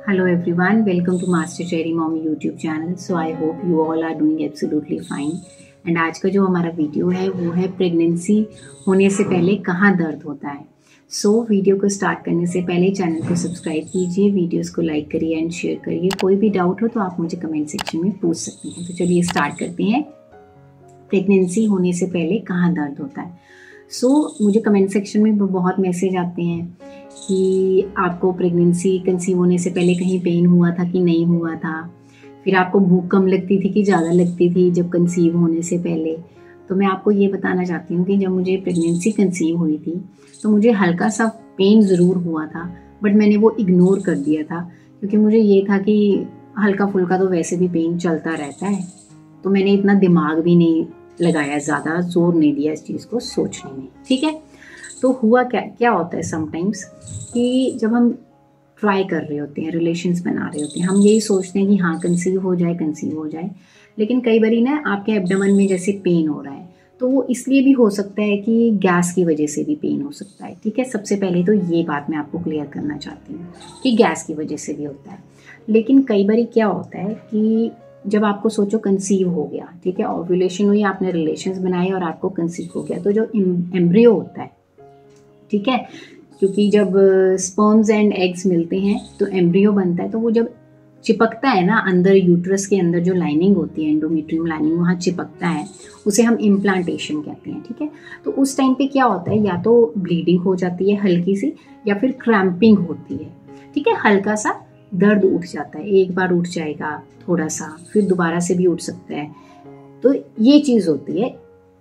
Hello everyone, welcome to Master Cherry Mommy YouTube channel. So I hope you all are doing absolutely fine. And आज का जो हमारा video है वो है प्रेगनेंसी होने से पहले कहाँ दर्द होता है। वीडियो को स्टार्ट करने से पहले चैनल को सब्सक्राइब कीजिए, वीडियोस को लाइक करिए एंड शेयर करिए। कोई भी डाउट हो तो आप मुझे कमेंट सेक्शन में पूछ सकते हैं। तो चलिए स्टार्ट करते हैं, प्रेगनेंसी होने से पहले कहाँ दर्द होता है। मुझे कमेंट सेक्शन में बहुत मैसेज आते हैं कि आपको प्रेगनेंसी कंसीव होने से पहले कहीं पेन हुआ था कि नहीं हुआ था, फिर आपको भूख कम लगती थी कि ज़्यादा लगती थी जब कंसीव होने से पहले। तो मैं आपको ये बताना चाहती हूँ कि जब मुझे प्रेगनेंसी कंसीव हुई थी तो मुझे हल्का सा पेन ज़रूर हुआ था, बट मैंने वो इग्नोर कर दिया था क्योंकि मुझे ये था कि हल्का फुल्का तो वैसे भी पेन चलता रहता है। तो मैंने इतना दिमाग भी नहीं लगाया, ज़्यादा जोर नहीं दिया इस चीज़ को सोचने में। ठीक है, तो हुआ क्या होता है समटाइम्स कि जब हम ट्राई कर रहे होते हैं, रिलेशंस बना रहे होते हैं, हम यही सोचते हैं कि हाँ कंसीव हो जाए, लेकिन कई बारी ना आपके एब्डोमेन में जैसे पेन हो रहा है तो वो इसलिए भी हो सकता है कि गैस की वजह से भी पेन हो सकता है। ठीक है, सबसे पहले तो ये बात मैं आपको क्लियर करना चाहती हूँ कि गैस की वजह से भी होता है। लेकिन कई बारी क्या होता है कि जब आपको सोचो कंसीव हो गया, ठीक है, ओव्यूलेशन हुई, आपने रिलेशंस बनाए और आपको कंसीव हो गया, तो जो एम्ब्रियो होता है, ठीक है, क्योंकि जब स्पर्म्स एंड एग्स मिलते हैं तो एम्ब्रियो बनता है, तो वो जब चिपकता है ना अंदर, यूट्रस के अंदर जो लाइनिंग होती है, एंडोमेट्रियम लाइनिंग, वहाँ चिपकता है, उसे हम इम्प्लांटेशन कहते हैं। ठीक है, तो उस टाइम पे क्या होता है, या तो ब्लीडिंग हो जाती है हल्की सी, या फिर क्रैम्पिंग होती है। ठीक है, हल्का सा दर्द उठ जाता है, एक बार उठ जाएगा थोड़ा सा, फिर दोबारा से भी उठ सकता है, तो ये चीज़ होती है।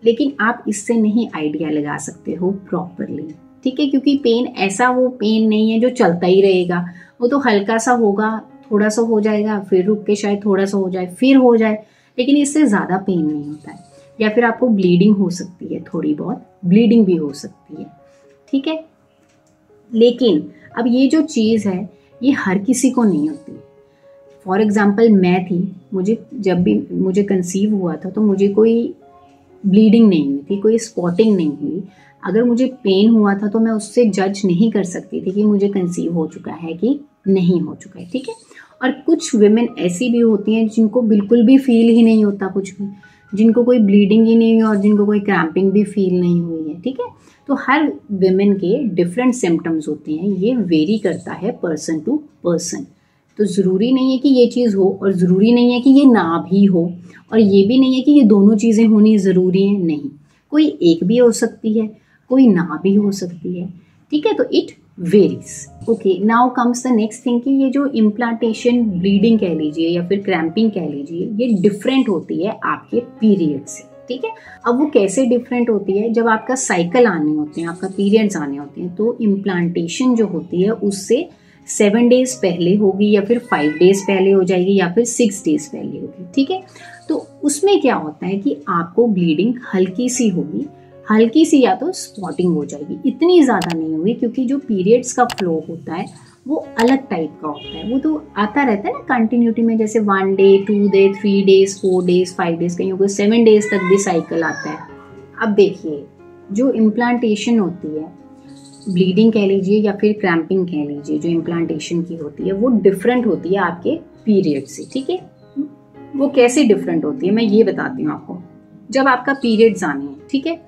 लेकिन आप इससे नहीं आइडिया लगा सकते हो प्रॉपरली, ठीक है, क्योंकि पेन ऐसा वो पेन नहीं है जो चलता ही रहेगा, वो तो हल्का सा होगा, थोड़ा सा हो जाएगा, फिर रुक के शायद थोड़ा सा हो जाए, फिर हो जाए, लेकिन इससे ज़्यादा पेन नहीं होता है। या फिर आपको ब्लीडिंग हो सकती है, थोड़ी बहुत ब्लीडिंग भी हो सकती है। ठीक है, लेकिन अब ये जो चीज़ है ये हर किसी को नहीं होती। फॉर एग्जाम्पल मैं थी, जब भी मुझे कंसीव हुआ था तो मुझे कोई ब्लीडिंग नहीं हुई थी, कोई स्पॉटिंग नहीं हुई। अगर मुझे पेन हुआ था तो मैं उससे जज नहीं कर सकती थी कि मुझे कंसीव हो चुका है कि नहीं हो चुका है। ठीक है, और कुछ विमेन ऐसी भी होती हैं जिनको बिल्कुल भी फील ही नहीं होता कुछ भी, जिनको कोई ब्लीडिंग ही नहीं हुई और जिनको कोई क्रैम्पिंग भी फील नहीं हुई है। ठीक है, तो हर विमेन के डिफरेंट सिम्टम्स होते हैं, ये वेरी करता है पर्सन टू पर्सन। तो ज़रूरी नहीं है कि ये चीज़ हो और ज़रूरी नहीं है कि ये ना भी हो, और ये भी नहीं है कि ये दोनों चीज़ें होनी ज़रूरी हैं, नहीं, कोई एक भी हो सकती है, कोई ना भी हो सकती है। ठीक है, तो it varies. Okay, now comes the next thing कि ये जो इम्प्लांटेशन ब्लीडिंग कह लीजिए या फिर क्रैम्पिंग कह लीजिए, ये डिफरेंट होती है आपके पीरियड से। ठीक है, अब वो कैसे डिफरेंट होती है, जब आपका साइकिल आने होते हैं, आपका पीरियड्स आने होते हैं, तो इम्प्लांटेशन जो होती है उससे 7 डेज पहले होगी, या फिर 5 डेज पहले हो जाएगी, या फिर 6 डेज पहले होगी। ठीक है, तो उसमें क्या होता है कि आपको ब्लीडिंग हल्की सी होगी, हल्की सी या तो स्पॉटिंग हो जाएगी, इतनी ज़्यादा नहीं होगी, क्योंकि जो पीरियड्स का फ्लो होता है वो अलग टाइप का होता है, वो तो आता रहता है ना कंटिन्यूटी में, जैसे 1 day 2 day 3 days 4 days 5 days, कहीं को 7 डेज तक भी साइकिल आता है। अब देखिए, जो इम्प्लांटेशन होती है, ब्लीडिंग कह लीजिए या फिर क्रैम्पिंग कह लीजिए, जो इम्प्लांटेशन की होती है वो डिफरेंट होती है आपके पीरियड से। ठीक है, वो कैसे डिफरेंट होती है मैं ये बताती हूँ आपको। जब आपका पीरियड्स आने हैं, ठीक है,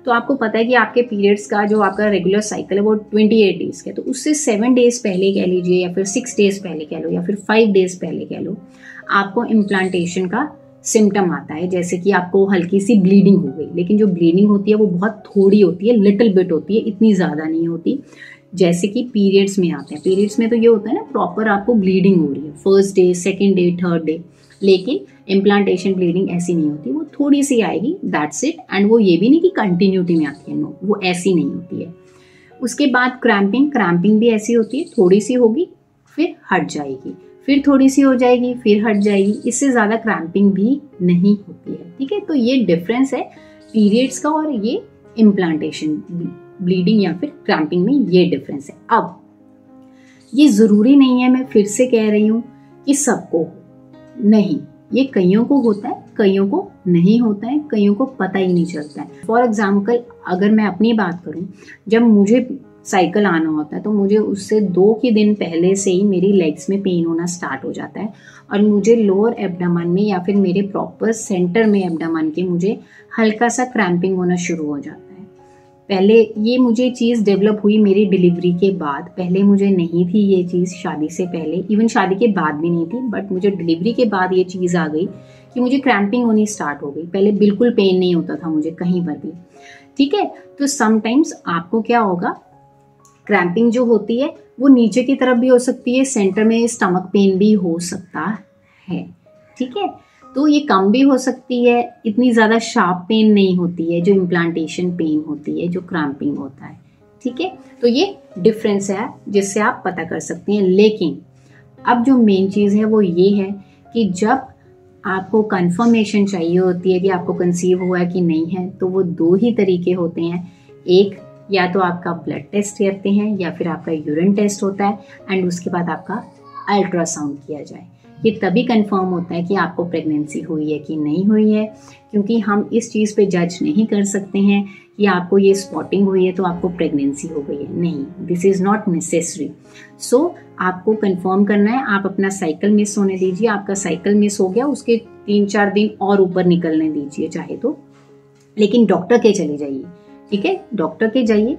तो आपको पता है कि आपके पीरियड्स का जो आपका रेगुलर साइकिल है वो 28 डेज का है, तो उससे 7 डेज पहले कह लीजिए, या फिर 6 डेज पहले कह लो, या फिर 5 डेज पहले कह लो, आपको इम्प्लांटेशन का सिम्टम आता है। जैसे कि आपको हल्की सी ब्लीडिंग हो गई, लेकिन जो ब्लीडिंग होती है वो बहुत थोड़ी होती है, लिटिल बिट होती है, इतनी ज़्यादा नहीं होती जैसे कि पीरियड्स में आते हैं। पीरियड्स में तो ये होता है ना, प्रॉपर आपको ब्लीडिंग हो रही है first day, second day, third day, लेकिन इम्प्लांटेशन ब्लीडिंग ऐसी नहीं होती, वो थोड़ी सी आएगी, दैट्स इट। एंड वो ये भी नहीं कि कंटिन्यूटी में आती है, नो, वो ऐसी नहीं होती है। उसके बाद क्रैम्पिंग भी ऐसी होती है, थोड़ी सी होगी फिर हट जाएगी, फिर थोड़ी सी हो जाएगी फिर हट जाएगी, इससे ज़्यादा क्रैम्पिंग भी नहीं होती है। ठीक है, तो ये डिफरेंस है पीरियड्स का और ये इम्प्लांटेशन ब्लीडिंग या फिर क्रैम्पिंग में, ये डिफरेंस है। अब ये ज़रूरी नहीं है, मैं फिर से कह रही हूँ कि सबको नहीं, ये कईयों को होता है, कईयों को नहीं होता है, कईयों को पता ही नहीं चलता है। फॉर एग्जाम्पल अगर मैं अपनी बात करूं, जब मुझे साइकिल आना होता है, तो मुझे उससे 2 के दिन पहले से ही मेरी लेग्स में पेन होना स्टार्ट हो जाता है और मुझे लोअर एब्डामन में या फिर मेरे प्रॉपर सेंटर में एब्डामन के मुझे हल्का सा क्रैम्पिंग होना शुरू हो जाता है। पहले ये मुझे चीज़ डेवलप हुई मेरी डिलीवरी के बाद, पहले मुझे नहीं थी ये चीज़, शादी से पहले, इवन शादी के बाद भी नहीं थी, बट मुझे डिलीवरी के बाद ये चीज़ आ गई कि मुझे क्रैम्पिंग होनी स्टार्ट हो गई। पहले बिल्कुल पेन नहीं होता था मुझे कहीं पर भी, ठीक है। तो समटाइम्स आपको क्या होगा, क्रैम्पिंग जो होती है वो नीचे की तरफ भी हो सकती है, सेंटर में स्टमक पेन भी हो सकता है, ठीक है। तो ये कम भी हो सकती है, इतनी ज़्यादा शार्प पेन नहीं होती है जो इम्प्लांटेशन पेन होती है, जो क्रैम्पिंग होता है, ठीक है। तो ये डिफरेंस है जिससे आप पता कर सकते हैं। लेकिन अब जो मेन चीज़ है वो ये है कि जब आपको कंफर्मेशन चाहिए होती है कि आपको कंसीव हुआ है कि नहीं है, तो वो 2 ही तरीके होते हैं। एक, या तो आपका ब्लड टेस्ट करते हैं या फिर आपका यूरिन टेस्ट होता है एंड उसके बाद आपका अल्ट्रासाउंड किया जाए। ये तभी कंफर्म होता है कि आपको प्रेगनेंसी हुई है कि नहीं हुई है, क्योंकि हम इस चीज़ पे जज नहीं कर सकते हैं कि आपको ये स्पॉटिंग हुई है तो आपको प्रेगनेंसी हो गई है। नहीं, दिस इज़ नॉट नेसेसरी। सो आपको कंफर्म करना है, आप अपना साइकिल मिस होने दीजिए। आपका साइकिल मिस हो गया, उसके 3-4 दिन और ऊपर निकलने दीजिए चाहे तो, लेकिन डॉक्टर के चले जाइए, ठीक है। डॉक्टर के जाइए,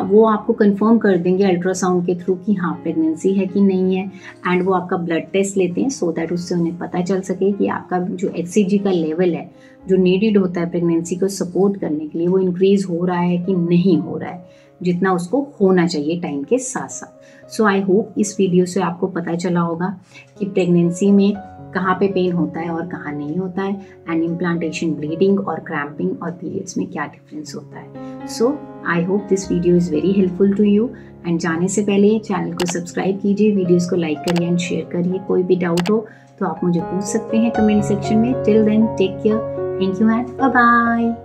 वो आपको कंफर्म कर देंगे अल्ट्रासाउंड के थ्रू कि हाँ प्रेगनेंसी है कि नहीं है, एंड वो आपका ब्लड टेस्ट लेते हैं सो दैट उससे उन्हें पता चल सके कि आपका जो HCG का लेवल है जो नीडेड होता है प्रेगनेंसी को सपोर्ट करने के लिए, वो इंक्रीज हो रहा है कि नहीं हो रहा है, जितना उसको होना चाहिए टाइम के साथ साथ। सो आई होप इस वीडियो से आपको पता चला होगा कि प्रेगनेंसी में कहाँ पे पेन होता है और कहाँ नहीं होता है, एंड इम्प्लांटेशन, ब्लीडिंग और क्रैम्पिंग और पीरियड्स में क्या डिफरेंस होता है। So I hope this video is very helpful to you, and जाने से पहले चैनल को सब्सक्राइब कीजिए, वीडियोस को लाइक करिए एंड शेयर करिए। कोई भी डाउट हो तो आप मुझे पूछ सकते हैं कमेंट सेक्शन में। Till then take care, thank you and bye bye.